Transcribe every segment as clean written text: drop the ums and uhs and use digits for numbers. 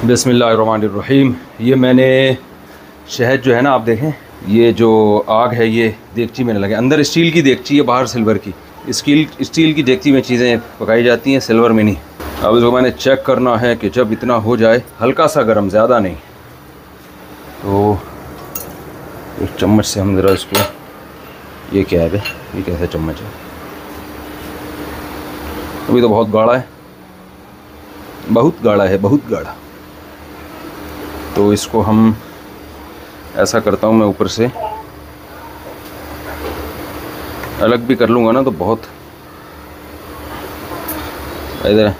बिस्मिल्लाहिर्रहमानिर्रहीम। ये मैंने शहद जो है ना, आप देखें ये जो आग है ये देगची में लगे, अंदर स्टील की देगची है, बाहर सिल्वर की। स्टील की देगची में चीज़ें पकाई जाती हैं, सिल्वर में नहीं। अब इसको मैंने चेक करना है कि जब इतना हो जाए, हल्का सा गर्म, ज़्यादा नहीं, तो एक चम्मच से हम ज़रा इसको, ये क्या है बे, ये कैसे चम्मच है? अभी तो बहुत गाढ़ा है, बहुत गाढ़ा है, बहुत गाढ़ा। तो इसको हम ऐसा करता हूँ, मैं ऊपर से अलग भी कर लूँगा ना तो बहुत, इधर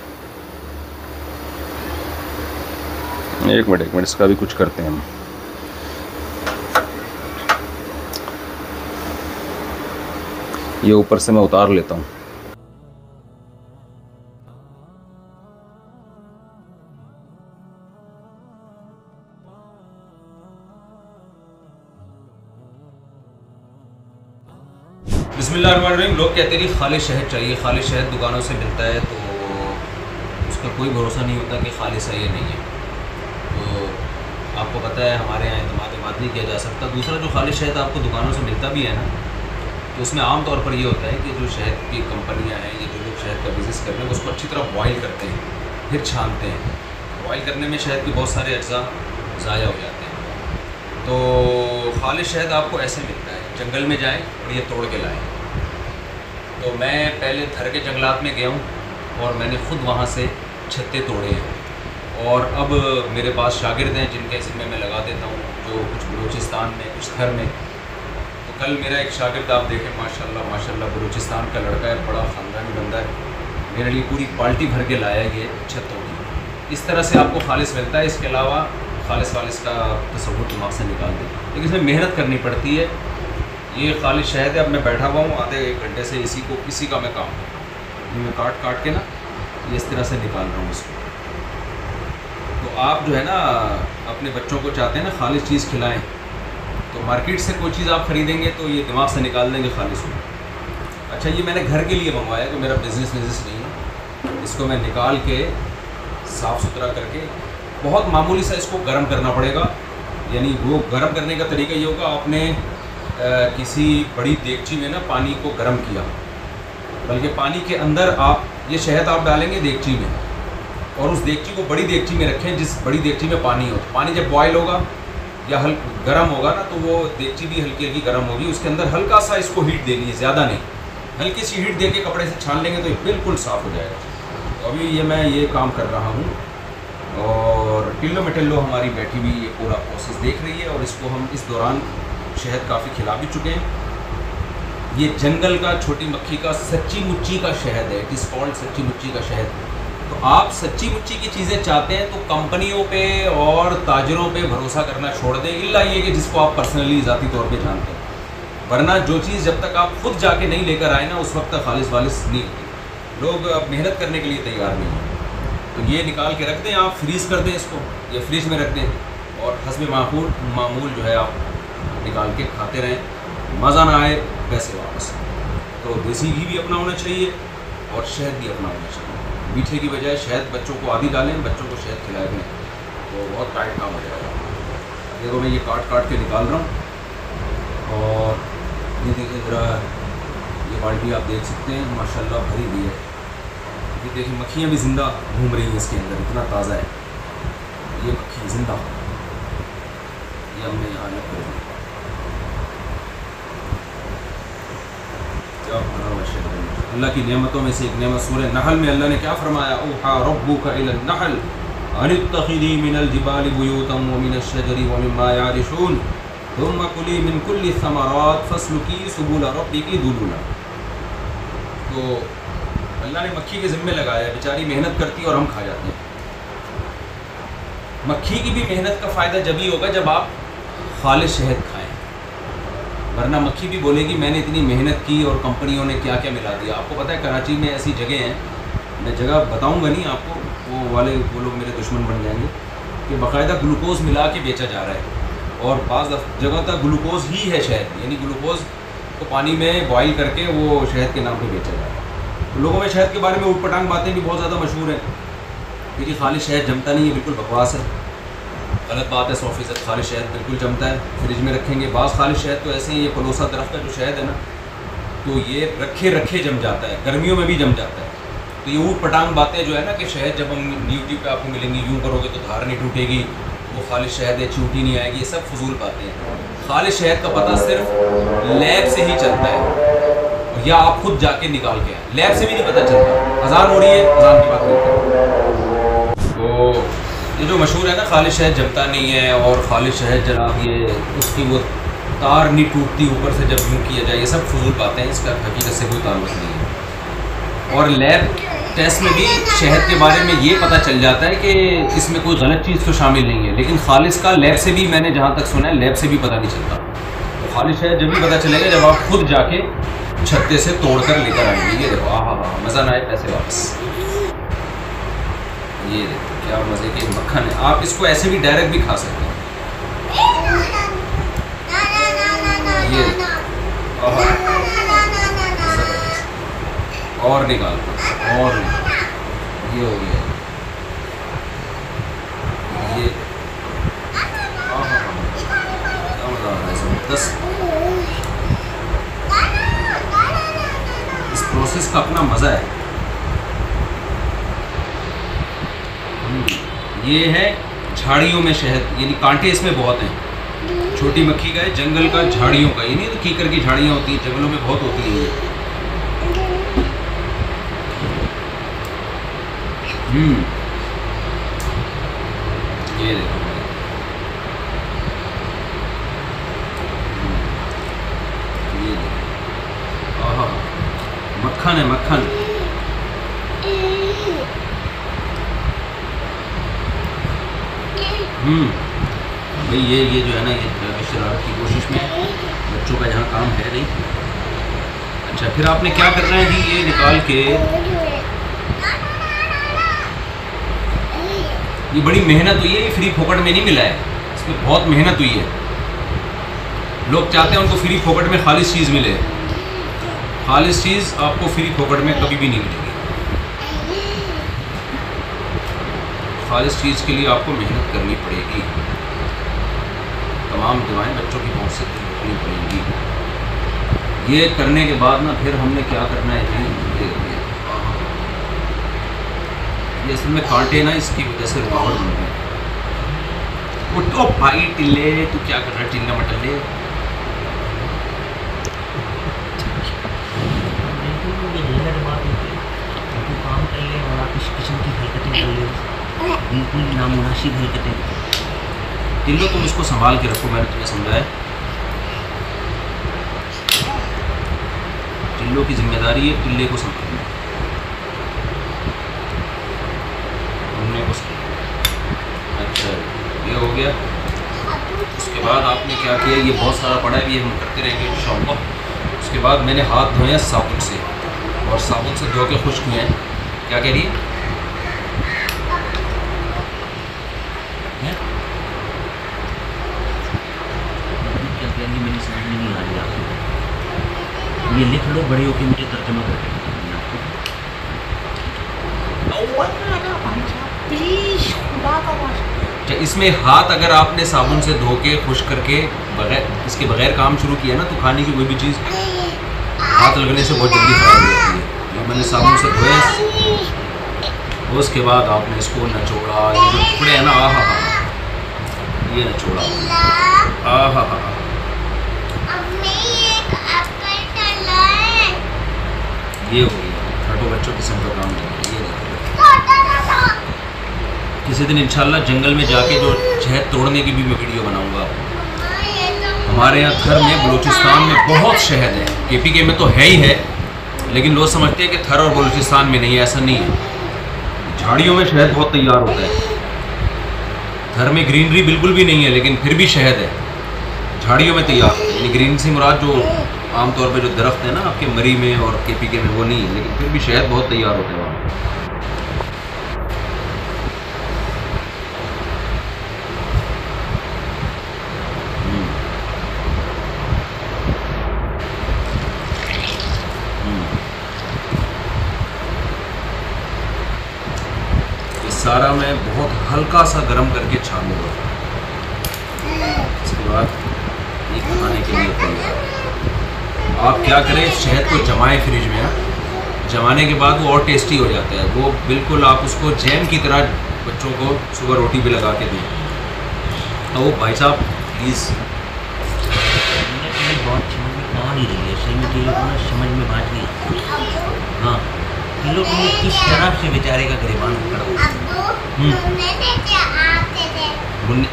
एक मिनट इसका भी कुछ करते हैं हम। ये ऊपर से मैं उतार लेता हूँ। बिस्मिल्लाहिर्रहमानिर्रहीम। लोग कहते हैं खालिस शहद चाहिए, खालिस शहद दुकानों से मिलता है, तो उसका कोई भरोसा नहीं होता कि खालिस है या नहीं है। तो आपको पता है हमारे यहाँ इत्मीनान नहीं किया जा सकता। दूसरा, जो खालिस शहद आपको दुकानों से मिलता भी है ना, तो उसमें आम तौर पर ये होता है कि जो शहद की कंपनियाँ हैं, ये जो लोग शहद का बिज़नेस कर रहे हैं, उसको अच्छी तरह बॉयल करते हैं, फिर छानते हैं। बॉयल करने में शहद के बहुत सारे अज्जा ज़ाया हो जाते हैं। तो खालिस शहद आपको ऐसे मिलता है, जंगल में जाएँ और ये तोड़ के लाएँ। तो मैं पहले थर के जंगलात में गया हूँ और मैंने ख़ुद वहाँ से छत्ते तोड़े हैं। और अब मेरे पास शागिर्द हैं जिनके ज़िम्मे मैं लगा देता हूँ, जो कुछ बलूचिस्तान में, कुछ थर में। तो कल मेरा एक शागिर्द आप देखें, माशाल्लाह माशाल्लाह, बलूचिस्तान का लड़का है, बड़ा ख़ानदानी बंदा है, मेरे लिए पूरी बाल्टी भर के लाया ये छत्तों की। इस तरह से आपको खालिस मिलता है। इसके अलावा खालिस वालिस का तसव्वुर दिमाग से निकाल दें, लेकिन इसमें मेहनत करनी पड़ती है। ये खालिस शहद है। अब मैं बैठा हुआ हूँ आधे एक घंटे से, इसी का मैं काम मैं काट के ना ये इस तरह से निकाल रहा हूँ इसको। तो आप जो है ना, अपने बच्चों को चाहते हैं ना खालिस चीज़ खिलाएं, तो मार्केट से कोई चीज़ आप ख़रीदेंगे तो ये दिमाग से निकाल देंगे खालिस को। अच्छा, ये मैंने घर के लिए मंगवाया, तो मेरा बिज़नेस नहीं है। इसको मैं निकाल के साफ़ सुथरा करके, बहुत मामूली सा इसको गर्म करना पड़ेगा। यानी वो गर्म करने का तरीका ये होगा, आपने किसी बड़ी देगची में ना पानी को गर्म किया, बल्कि पानी के अंदर आप ये शहद आप डालेंगे देगची में, और उस देगची को बड़ी देगची में रखें जिस बड़ी देगची में पानी हो। पानी जब बॉयल होगा या गर्म होगा ना, तो वो देगची भी हल्की हल्की गर्म होगी। उसके अंदर हल्का सा इसको हीट देनी है, ज़्यादा नहीं, हल्की सी हीट दे के कपड़े से छान लेंगे तो ये बिल्कुल साफ़ हो जाएगा। तो अभी मैं ये काम कर रहा हूँ और टिल्लो मटिल्लो हमारी बैठी हुई ये पूरा प्रोसेस देख रही है। और इसको हम इस दौरान शहद काफ़ी खिला भी चुके हैं। ये जंगल का, छोटी मक्खी का, सच्ची मुच्ची का शहद है। इट इज़ कॉल्ड सच्ची मुच्ची का शहद। तो आप सच्ची मुच्ची की चीज़ें चाहते हैं तो कंपनियों पे और ताजरों पे भरोसा करना छोड़ दें, इल्ला ये कि जिसको आप पर्सनली ज़ाती तौर पे जानते हैं। वरना जो चीज़ जब तक आप खुद जाके नहीं लेकर आए ना, उस वक्त तक खालिस वालिस नहीं होती। लोग अब मेहनत करने के लिए तैयार नहीं हैं। तो ये निकाल के रख दें, आप फ्रीज़ कर दें इसको, ये फ्रिज में रख दें, और हस्ब मामूल जो है आप निकाल के खाते रहें। मज़ा ना आए पैसे वापस। तो देसी घी भी अपना होना चाहिए और शहद भी अपना होना चाहिए। मीठे की बजाय शहद बच्चों को आदि डालें, बच्चों को शहद खिलाएं तो बहुत टाइट काम हो जाएगा। देखो मैं ये काट के निकाल रहा हूँ। और ये देखिए ज़रा, ये बाल्टी आप देख सकते हैं माशाल्लाह भरी हुई है। ये देखिए मक्खियाँ भी ज़िंदा घूम रही हैं इसके अंदर, इतना ताज़ा है ये मक्खी ज़िंदा। ये हमने यहाँ अलग कर दिया। अल्लाह की नेमतों में से एक नेमत सूरह नहल में अल्लाह ने क्या फरमाया, औहा रब्बुका इलन नहल अनित्तखिदी मिनल जिबालि बुयूतन व मिनश शजरि व मिम्मा यारिशून थुम्मा कुली मिन कुल्लि समरात फस्लुकी सुबुल रब्बिकी दुलुला। तो अल्लाह ने मक्खी के ज़िम्मे लगाया, बेचारी मेहनत करती है और हम खा जाते हैं। मक्खी की भी मेहनत का फ़ायदा जब ही होगा जब आप खालिस शहद खाएँ। वरना मक्खी भी बोलेगी मैंने इतनी मेहनत की और कंपनियों ने क्या क्या मिला दिया। आपको पता है कराची में ऐसी जगह हैं, मैं जगह बताऊंगा नहीं आपको, वो लोग मेरे दुश्मन बन जाएंगे, कि बाकायदा ग्लूकोज मिला के बेचा जा रहा है। और बाज़ जगह तक ग्लूकोज ही है शहद, यानी ग्लूकोज को पानी में बॉयल करके वो शहद के नाम पे बेचा जा रहा है। तो लोगों में शहद के बारे में ऊटपटांग बातें भी बहुत ज़्यादा मशहूर हैं, क्योंकि खालिश शहद जमता नहीं है, बिल्कुल बकवास है, गलत बात है। 100% खालिश शहद बिल्कुल जमता है, फ्रिज में रखेंगे। बाज़ खालिश शहद तो ऐसे ही, ये पलोसा दरख्त का जो शहद है ना, तो ये रखे जम जाता है, गर्मियों में भी जम जाता है। तो ये ऊटपटांग बातें जो है ना कि शहद जब हम यूट्यूब पे आपको मिलेंगी, यूँ करोगे तो धार नहीं टूटेगी, वो खालिश शहद है, चूटी नहीं आएगी, ये सब फजूल बातें हैं। खालिश शहद का पता सिर्फ लैब से ही चलता है, या आप खुद जाके निकाल के आए, लैब से भी नहीं पता चलता। अजान हो रही है, अजान की बात नहीं। तो ये जो मशहूर है ना खालिश शहद जमता नहीं है, और खालिश शहद जनाब ये उसकी वो तार नहीं टूटती ऊपर से जब यूँ किया जाए, ये सब फजूल बातें हैं, इसका हकीकत से कोई ताल्लुक नहीं है। और लैब टेस्ट में भी शहद के बारे में ये पता चल जाता है कि इसमें कोई गलत चीज़ तो शामिल नहीं है, लेकिन खालिश का लैब से भी, मैंने जहाँ तक सुना है, लैब से भी पता नहीं चलता। तो खालिश शहद जब भी पता चलेगा जब आप खुद जाके छत्ते से तोड़ कर लेकर आएंगे। ये देखो, हाँ, मज़ा ना आए पैसे वापस। ये देखो क्या मज़े के मक्खन है, आप इसको ऐसे भी डायरेक्ट भी खा सकते हैं। ये और निकाल, और ये हो गया, ये जबरदस्त। इस प्रोसेस का अपना मज़ा है। ये है झाड़ियों में शहद, यानी कांटे इसमें बहुत हैं। छोटी मक्खी का है, जंगल का, झाड़ियों का, ये नहीं तो कीकर की झाड़ियाँ होती हैं, जंगलों में बहुत होती हैं ये। ये देखो, ये देखो, आहा, मक्खन है, मक्खन। भाई ये जो है ना, ये शरारत की कोशिश में बच्चों का यहाँ काम है नहीं। अच्छा, फिर आपने क्या करना है जी, ये निकाल के, ये बड़ी मेहनत हुई है, ये फ्री फोकट में नहीं मिला है, इसमें बहुत मेहनत हुई है। लोग चाहते हैं उनको फ्री फोकट में खालिश चीज़ मिले, खालिश चीज़ आपको फ्री फोकट में कभी भी नहीं मिलेगी। खालिश चीज़ के लिए आपको मेहनत करनी पड़ेगी, तमाम दुआएं बच्चों की पहुँच से रखनी पड़ेंगी। ये करने के बाद ना फिर हमने क्या करना है जी, ये असल में कांटे ना इसकी वजह से रुकावट बन गई। उठो भाई टिल्ले, तू क्या कर रहा है टिल्ला मटल्ले। काम कर ले और आप इस किस्म की हरकतें कर ले, बिल्कुल नामुनासिब हरकतें। टिल्लो तुम इसको संभाल के रखो, मैंने तुम्हें समझाया। टिल्लो की जिम्मेदारी है टिल्ले को संभालना। अच्छा, ये हो गया। उसके बाद आपने क्या किया, ये बहुत सारा पड़ा है, ये हम करते रहेंगे इंशाअल्लाह। उसके बाद मैंने हाथ धोए साबुन से, और साबुन से धो के खुश्क हुए हैं। क्या कह रही है? क्या कह रही, मेरी समझ में नहीं आ रही आपको। ये लिख लो, बड़े होके मुझे तर्जमा करके प्लीज। अच्छा, इसमें हाथ अगर आपने साबुन से धो के खुश्क करके बगैर इसके बगैर काम शुरू किया ना, तो खाने की कोई भी चीज़ हाथ लगने से बहुत जल्दी खराब हो जाती है। ये मैंने साबुन से धोए, उसके बाद आपने इसको नचोड़ा, ये जो टुकड़े हैं ना, आहा हा, ये नचोड़ा, आहा हा, ये हो गया। हटो, बच्चों किस्म का काम है ये। किसी दिन इंशाल्लाह जंगल में जाके जो शहद तोड़ने की भी मैं वीडियो बनाऊंगा। हमारे यहाँ थर में, बलूचिस्तान में बहुत शहद है, KPK में तो है ही है, लेकिन लोग समझते हैं कि थर और बलूचिस्तान में नहीं है, ऐसा नहीं है। झाड़ियों में शहद बहुत तैयार होता है, थर में ग्रीनरी बिल्कुल भी नहीं है, लेकिन फिर भी शहद है, झाड़ियों में तैयार होता है। यानी ग्रीन सी मुराद जो आमतौर पे जो दरख्त है ना आपके मरी में और KPK में वो नहीं है, लेकिन फिर भी शहद बहुत तैयार होता है वहाँ। ये सारा मैं बहुत हल्का सा गर्म करके छान लूँगा। इसके बाद ये खाने के लिए तैयार। आप क्या करें, शहद को जमाएं फ्रिज में। जमाने के बाद वो और टेस्टी हो जाता है। वो बिल्कुल आप उसको जैम की तरह बच्चों को सुबह रोटी भी लगा के दें। तो वो भाई साहब प्लीज़ बहुत समझ में आ नहीं रही है, सही में किलो को ना समझ में बात नहीं आती। हाँ, किलो को किस तरह से बेचारे का गिरबान पकड़ा।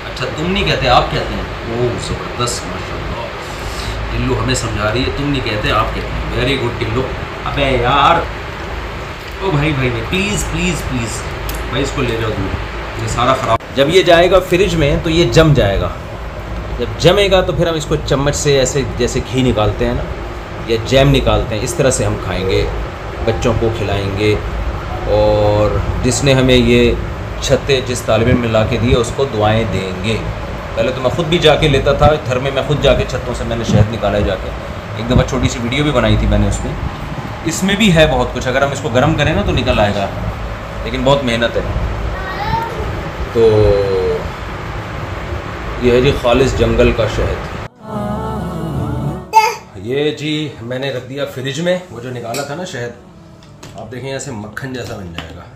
अच्छा तुम नहीं कहते, आप कहते हैं। ओह ज़बरदस्त, माशाल्लाह। टिल्लू हमें समझा रही है, तुम नहीं कहते आप कहते हैं। Very good Tillu. अबे यार, ओ भाई भाई भाई प्लीज़ प्लीज़ प्लीज़ भाई इसको ले जाओ दूर, ये सारा ख़राब। जब ये जाएगा फ्रिज में तो ये जम जाएगा। जब जमेगा तो फिर हम इसको चम्मच से ऐसे जैसे घी निकालते हैं ना, या जैम निकालते हैं, इस तरह से हम खाएंगे, बच्चों को खिलाएंगे। और जिसने हमें ये छत्ते जिस तालिब इल्म में ला के दिए उसको दुआएं देंगे। पहले तो मैं ख़ुद भी जाके लेता था घर में, मैं ख़ुद जाके छत्तों से मैंने शहद निकाला है जाके। एक दफ़ा छोटी सी वीडियो भी बनाई थी मैंने उसमें। इसमें भी है बहुत कुछ, अगर हम इसको गर्म करें ना तो निकल आएगा, लेकिन बहुत मेहनत है। तो ये है जी खालिस जंगल का शहद। ये जी मैंने रख दिया फ्रिज में, वो जो निकाला था ना शहद, आप देखें ऐसे मक्खन जैसा बन जाएगा।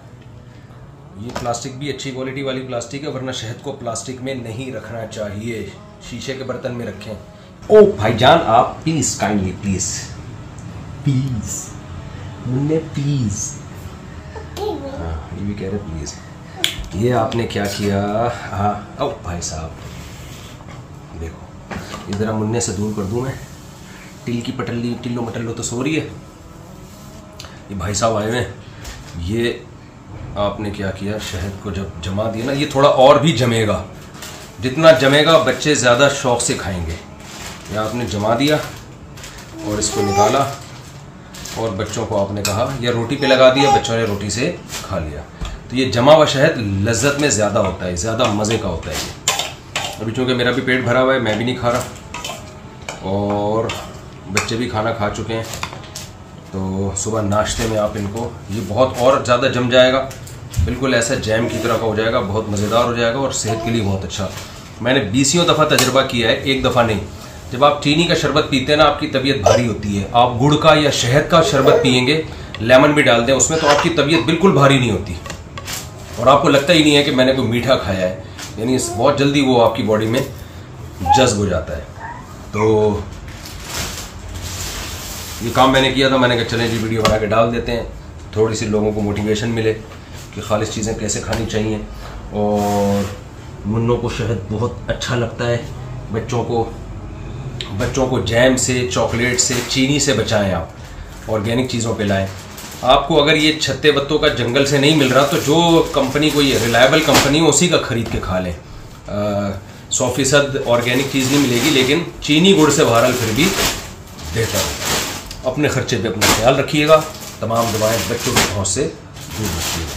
ये प्लास्टिक भी अच्छी क्वालिटी वाली प्लास्टिक है, वरना शहद को प्लास्टिक में नहीं रखना चाहिए, शीशे के बर्तन में रखें। ओ भाईजान आप प्लीज़, काइंडली प्लीज़ प्लीज़ मुन्ने प्लीज़। हाँ ये भी कह रहे प्लीज़। ये आपने क्या किया? हाँ ओ भाई साहब देखो, इधर मुन्ने से दूर कर दूँ मैं। टिल की पटल्ली टिल्लो मटल्लो तो सो रही है। ये भाई साहब आए हुए हैं। ये आपने क्या किया, शहद को जब जमा दिया ना, ये थोड़ा और भी जमेगा। जितना जमेगा बच्चे ज़्यादा शौक़ से खाएंगे। ये आपने जमा दिया और इसको निकाला और बच्चों को आपने कहा, या रोटी पे लगा दिया, बच्चों ने रोटी से खा लिया। तो ये जमा हुआ शहद लज्जत में ज़्यादा होता है, ज़्यादा मज़े का होता है ये। अभी चूँकि मेरा भी पेट भरा हुआ है, मैं भी नहीं खा रहा और बच्चे भी खाना खा चुके हैं, तो सुबह नाश्ते में आप इनको, ये बहुत और ज़्यादा जम जाएगा, बिल्कुल ऐसा जैम की तरह का हो जाएगा, बहुत मज़ेदार हो जाएगा और सेहत के लिए बहुत अच्छा। मैंने 20 दफ़ा तजर्बा किया है, एक दफ़ा नहीं। जब आप चीनी का शरबत पीते हैं ना, आपकी तबीयत भारी होती है। आप गुड़ का या शहद का शरबत पियेंगे, लेमन भी डाल दें उसमें, तो आपकी तबीयत बिल्कुल भारी नहीं होती और आपको लगता ही नहीं है कि मैंने कोई मीठा खाया है। यानी बहुत जल्दी वो आपकी बॉडी में जज्ब हो जाता है। तो ये काम मैंने किया था, मैंने कहा चलें जी वीडियो बना के डाल देते हैं, थोड़ी सी लोगों को मोटिवेशन मिले कि खालिस चीज़ें कैसे खानी चाहिए। और मुन्नों को शहद बहुत अच्छा लगता है। बच्चों को जैम से, चॉकलेट से, चीनी से बचाएं आप, ऑर्गेनिक चीज़ों पे लाएं। आपको अगर ये छत्ते बत्तों का जंगल से नहीं मिल रहा तो जो कंपनी कोई रिलायबल कंपनी हो उसी का ख़रीद के खा लें। 100% ऑर्गेनिक चीज़ नहीं मिलेगी, लेकिन चीनी गुड़ से बहरहाल फिर भी बेहतर होगा। अपने ख़र्चे पे अपना ख्याल रखिएगा। तमाम दुआएं बच्चों की पहुँच से दूर रखिएगा।